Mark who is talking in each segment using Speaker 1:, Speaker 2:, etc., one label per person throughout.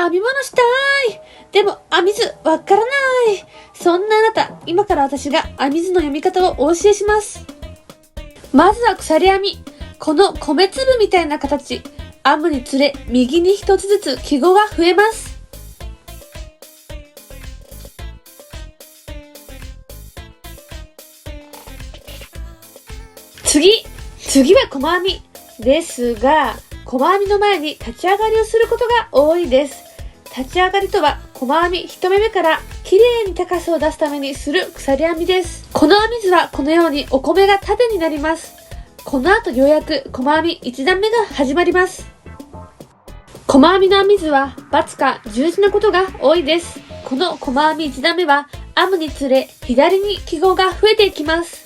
Speaker 1: 編み物したい。でも、編み図、わからない。そんなあなた、今から私が編み図の読み方をお教えします。まずは鎖編み。この米粒みたいな形。編むにつれ、右に一つずつ記号が増えます。次は細編み。ですが、細編みの前に立ち上がりをすることが多いです。立ち上がりとは、細編み1目目から綺麗に高さを出すためにする鎖編みです。この編み図はこのようにお米が縦になります。この後ようやく細編み1段目が始まります。細編みの編み図は×か十字のことが多いです。この細編み1段目は編むにつれ左に記号が増えていきます。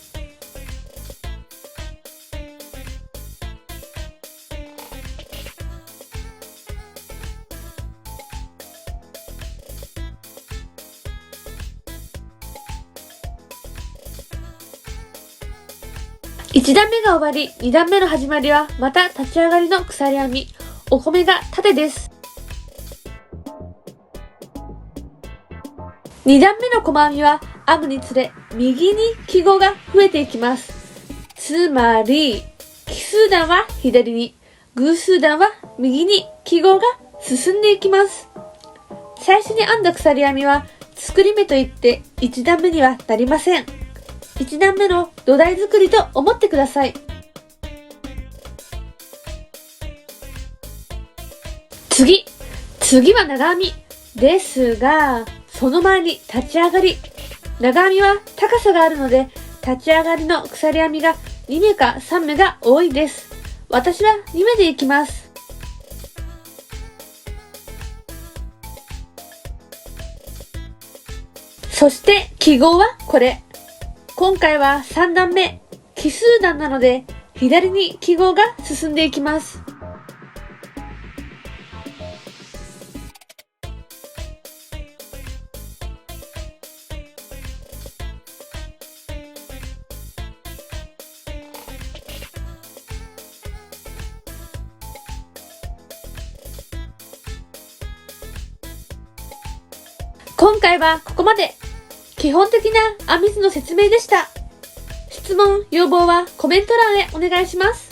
Speaker 1: 1段目が終わり、2段目の始まりはまた立ち上がりの鎖編み。お米が縦です。2段目の細編みは編むにつれ右に記号が増えていきます。つまり、奇数段は左に、偶数段は右に記号が進んでいきます。最初に編んだ鎖編みは作り目といって1段目にはなりません。1段目の土台作りと思ってください。次は長編み。ですが、その前に立ち上がり。長編みは高さがあるので、立ち上がりの鎖編みが2目か3目が多いです。私は2目でいきます。そして記号はこれ。今回は3段目、奇数段なので、左に記号が進んでいきます。今回はここまで。基本的な編み図の説明でした。質問、要望はコメント欄へお願いします。